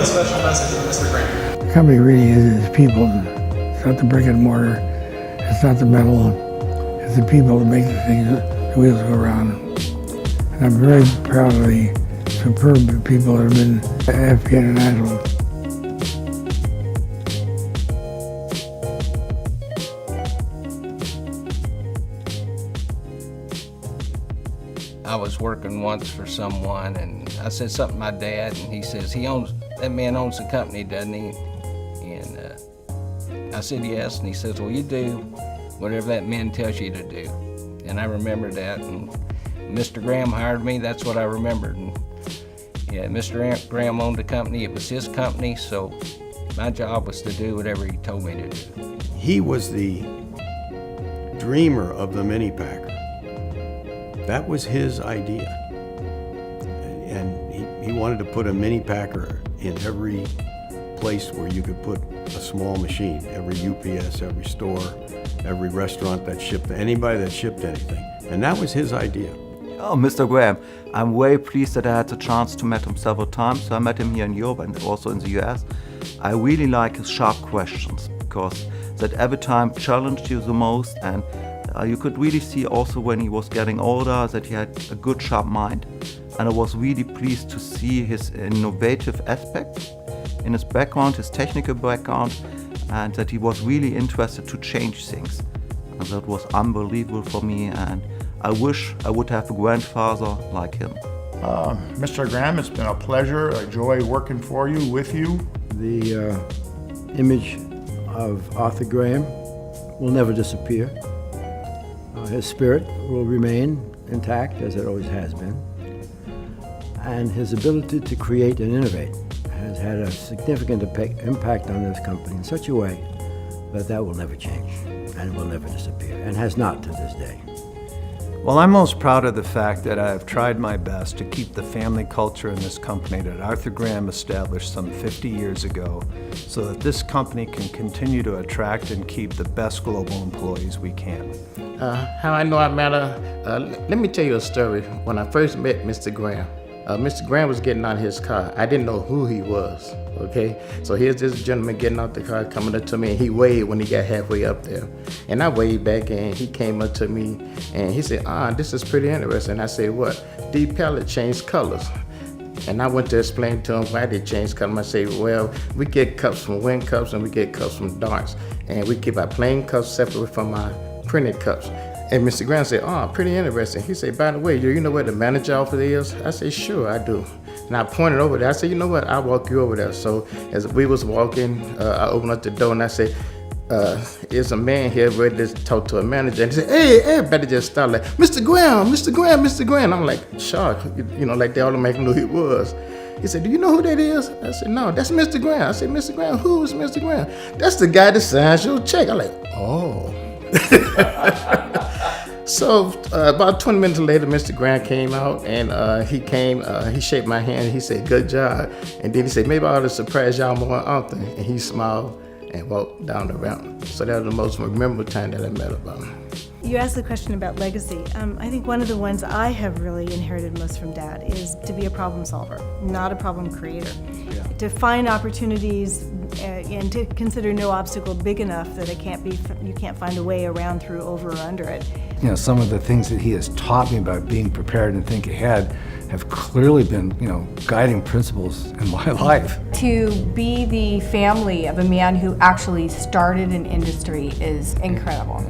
a special message from Mr. Graham. The company really is people. It's not the brick and mortar. It's not the metal. It's the people that make the things, the wheels go around. And I'm very proud of the superb people that have been at FP International. I was working once for someone, and I said something to my dad, and he says, that man owns the company, doesn't he? And I said, yes, and he says, well, you do whatever that man tells you to do. And I remember that, and Mr. Graham hired me, that's what I remembered. And yeah, Mr. Graham owned the company, it was his company, so my job was to do whatever he told me to do. He was the dreamer of the mini PAK'R. That was his idea. And he wanted to put a mini PAK'R in every place where you could put a small machine, every UPS, every store, every restaurant that shipped, anybody that shipped anything. And that was his idea. Oh, Mr. Graham, I'm very pleased that I had the chance to meet him several times. So I met him here in Europe and also in the US. I really like his sharp questions because that every time challenged you the most, and you could really see also when he was getting older that he had a good sharp mind. And I was really pleased to see his innovative aspect in his background, his technical background, and that he was really interested to change things. And that was unbelievable for me, and I wish I would have a grandfather like him. Mr. Graham, it's been a pleasure, a joy working for you, with you. The image of Arthur Graham will never disappear. His spirit will remain intact, as it always has been. And his ability to create and innovate has had a significant impact on this company in such a way that will never change and will never disappear, and has not to this day. Well, I'm most proud of the fact that I've tried my best to keep the family culture in this company that Arthur Graham established some 50 years ago so that this company can continue to attract and keep the best global employees we can. How I know I matter? Let me tell you a story. When I first met Mr. Graham, Mr. Graham was getting out of his car. I didn't know who he was, okay? So here's this gentleman getting out the car, coming up to me, and he waved when he got halfway up there. And I waved back, and he came up to me, and he said, this is pretty interesting. I said, what? These pallets change colors. And I went to explain to him why they change color. I said, well, we get cups from wind cups, and we get cups from darts. And we keep our plain cups separate from our printed cups. And Mr. Graham said, pretty interesting. He said, by the way, do you know where the manager office is? I said, sure, I do. And I pointed over there. I said, you know what, I'll walk you over there. So as we was walking, I opened up the door and I said, there's a man here ready to talk to a manager. And he said, hey, everybody just started like, Mr. Graham, Mr. Graham, Mr. Graham. I'm like, shocked, like they all make him know who he was. He said, do you know who that is? I said, no, that's Mr. Graham. I said, Mr. Graham, who is Mr. Graham? That's the guy that signs your check. I'm like, oh. So about 20 minutes later, Mr. Grant came out, and he shaked my hand, and he said, good job. And then he said, maybe I ought to surprise y'all more often. And he smiled and walked down the ramp. So that was the most memorable time that I met about him. You asked the question about legacy. I think one of the ones I have really inherited most from Dad is to be a problem solver, not a problem creator. Yeah. To find opportunities and to consider no obstacle big enough that you can't find a way around, through, over, or under it. Some of the things that he has taught me about being prepared and think ahead have clearly been, guiding principles in my life. To be the family of a man who actually started an industry is incredible.